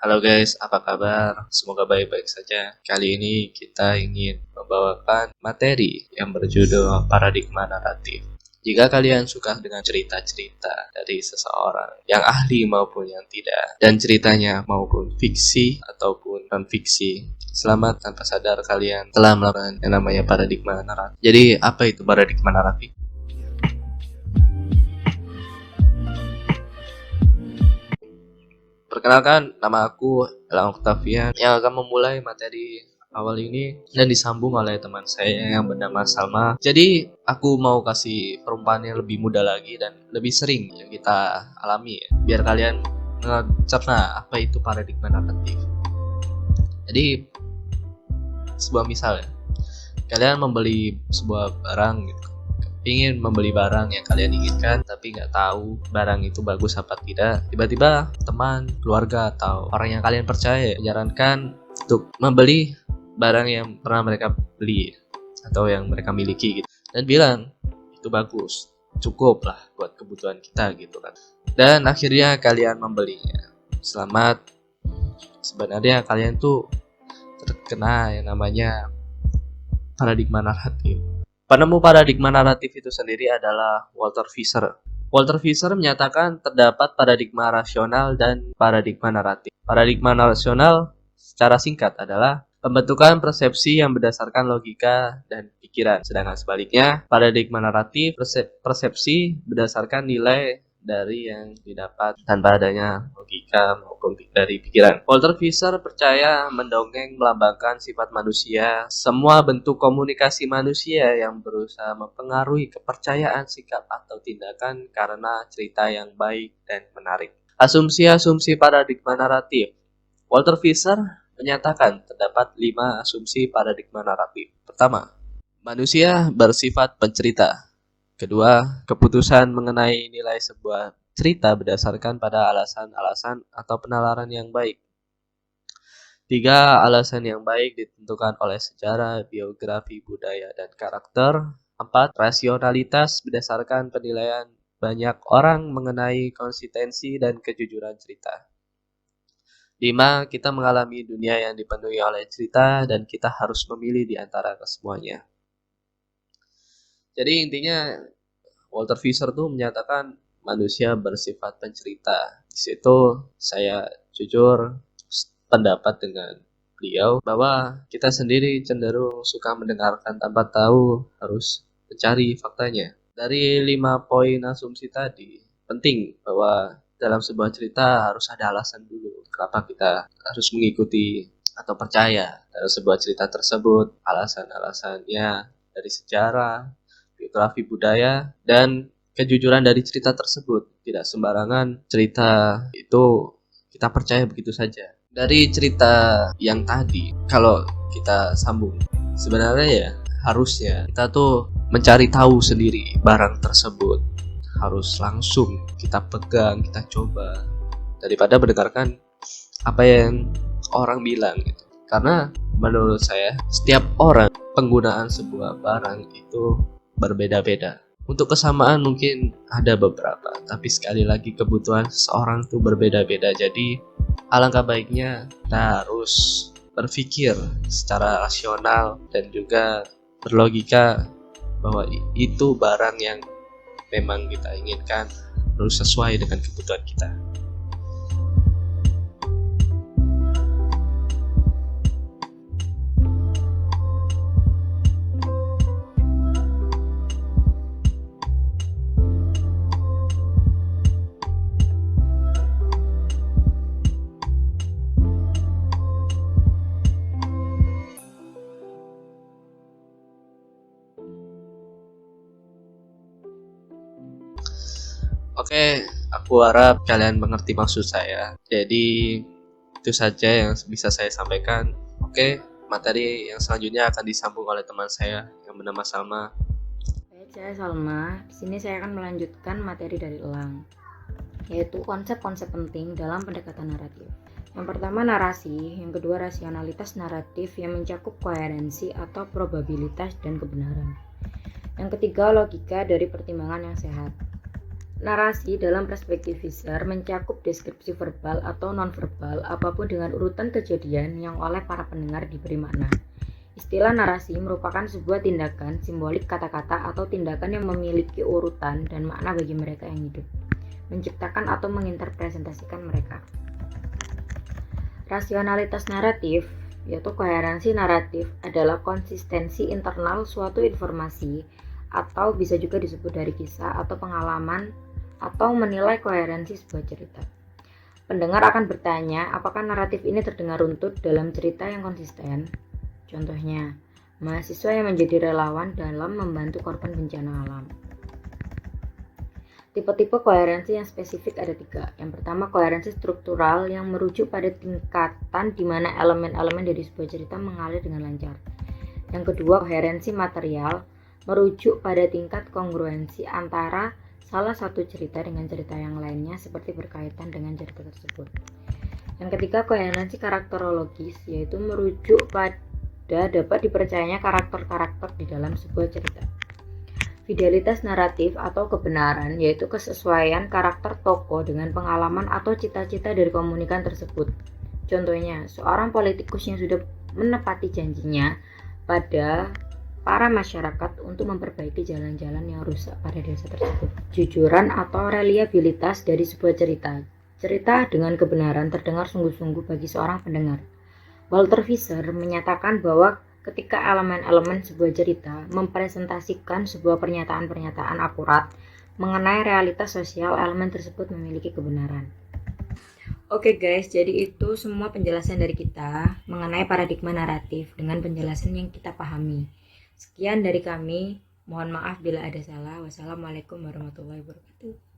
Halo guys, apa kabar? Semoga baik-baik saja. Kali ini kita ingin membawakan materi yang berjudul paradigma naratif. Jika kalian suka dengan cerita-cerita dari seseorang yang ahli maupun yang tidak, dan ceritanya maupun fiksi ataupun non-fiksi, selamat tanpa sadar kalian telah melakukan yang namanya paradigma naratif. Jadi apa itu paradigma naratif? Perkenalkan, nama aku Elang Octavian yang akan memulai materi awal ini dan disambung oleh teman saya yang bernama Salma. Jadi, aku mau kasih perumpamaan yang lebih mudah lagi dan lebih sering yang kita alami ya, biar kalian mencerna apa itu paradigma naratif. Jadi, sebuah misal ya, kalian membeli sebuah barang gitu, ingin membeli barang yang kalian inginkan tapi nggak tahu barang itu bagus apa tidak. Tiba-tiba teman, keluarga, atau orang yang kalian percaya menyarankan untuk membeli barang yang pernah mereka beli atau yang mereka miliki gitu, dan bilang itu bagus, cukup lah buat kebutuhan kita gitu kan. Dan akhirnya kalian membelinya. Selamat, sebenarnya kalian tuh terkena yang namanya paradigma naratif. Penemu paradigma naratif itu sendiri adalah Walter Fisher. Walter Fisher menyatakan terdapat paradigma rasional dan paradigma naratif. Paradigma rasional secara singkat adalah pembentukan persepsi yang berdasarkan logika dan pikiran. Sedangkan sebaliknya, paradigma naratif persepsi berdasarkan nilai dari yang didapat tanpa adanya logika maupun dari pikiran. Walter Fisher percaya mendongeng melambangkan sifat manusia. Semua bentuk komunikasi manusia yang berusaha mempengaruhi kepercayaan, sikap, atau tindakan karena cerita yang baik dan menarik. Asumsi-asumsi paradigma naratif. Walter Fisher menyatakan terdapat 5 asumsi paradigma naratif. Pertama, manusia bersifat pencerita. Kedua, keputusan mengenai nilai sebuah cerita berdasarkan pada alasan-alasan atau penalaran yang baik. 3, alasan yang baik ditentukan oleh sejarah, biografi, budaya, dan karakter. 4, rasionalitas berdasarkan penilaian banyak orang mengenai konsistensi dan kejujuran cerita. 5, kita mengalami dunia yang dipenuhi oleh cerita dan kita harus memilih di antara kesemuanya. Jadi intinya Walter Fisher tuh menyatakan manusia bersifat pencerita. Di situ saya jujur pendapat dengan beliau bahwa kita sendiri cenderung suka mendengarkan tanpa tahu, harus mencari faktanya. Dari 5 poin asumsi tadi, penting bahwa dalam sebuah cerita harus ada alasan dulu kenapa kita harus mengikuti atau percaya dalam sebuah cerita tersebut. Alasan-alasannya dari sejarah, biografi, budaya, dan kejujuran dari cerita tersebut. Tidak sembarangan cerita itu kita percaya begitu saja. Dari cerita yang tadi, kalau kita sambung, sebenarnya ya harusnya kita tuh mencari tahu sendiri barang tersebut. Harus langsung kita pegang, kita coba, daripada mendengarkan apa yang orang bilang gitu. Karena menurut saya, setiap orang penggunaan sebuah barang itu berbeda-beda. Untuk kesamaan mungkin ada beberapa, tapi sekali lagi kebutuhan seseorang itu berbeda-beda. Jadi alangkah baiknya kita harus berpikir secara rasional dan juga berlogika bahwa itu barang yang memang kita inginkan harus sesuai dengan kebutuhan kita. Oke, aku harap kalian mengerti maksud saya. Jadi, itu saja yang bisa saya sampaikan. Oke, materi yang selanjutnya akan disambung oleh teman saya yang bernama Salma. Baik, saya Salma. Di sini saya akan melanjutkan materi dari Elang, yaitu konsep-konsep penting dalam pendekatan naratif. Yang pertama narasi, yang kedua rasionalitas naratif yang mencakup koherensi atau probabilitas dan kebenaran. Yang ketiga logika dari pertimbangan yang sehat. Narasi dalam perspektif Visser mencakup deskripsi verbal atau nonverbal apapun dengan urutan kejadian yang oleh para pendengar diberi makna. Istilah narasi merupakan sebuah tindakan simbolik kata-kata atau tindakan yang memiliki urutan dan makna bagi mereka yang hidup, menciptakan atau menginterpretasikan mereka. Rasionalitas naratif, yaitu koherensi naratif, adalah konsistensi internal suatu informasi atau bisa juga disebut dari kisah atau pengalaman atau menilai koherensi sebuah cerita. Pendengar akan bertanya, apakah naratif ini terdengar runtut dalam cerita yang konsisten? Contohnya, mahasiswa yang menjadi relawan dalam membantu korban bencana alam. Tipe-tipe koherensi yang spesifik ada 3. Yang pertama, koherensi struktural yang merujuk pada tingkatan di mana elemen-elemen dari sebuah cerita mengalir dengan lancar. Yang kedua, koherensi material merujuk pada tingkat kongruensi antara salah satu cerita dengan cerita yang lainnya seperti berkaitan dengan cerita tersebut. Yang ketiga, koherensi karakterologis, yaitu merujuk pada dapat dipercayanya karakter-karakter di dalam sebuah cerita. Fidelitas naratif atau kebenaran, yaitu kesesuaian karakter tokoh dengan pengalaman atau cita-cita dari komunikan tersebut. Contohnya, seorang politikus yang sudah menepati janjinya pada para masyarakat untuk memperbaiki jalan-jalan yang rusak pada desa tersebut. Jujuran atau reliabilitas dari sebuah cerita. Cerita dengan kebenaran terdengar sungguh-sungguh bagi seorang pendengar. Walter Visser menyatakan bahwa ketika elemen-elemen sebuah cerita mempresentasikan sebuah pernyataan-pernyataan akurat mengenai realitas sosial, elemen tersebut memiliki kebenaran. Oke guys, jadi itu semua penjelasan dari kita mengenai paradigma naratif dengan penjelasan yang kita pahami. Sekian dari kami, mohon maaf bila ada salah. Wassalamualaikum warahmatullahi wabarakatuh.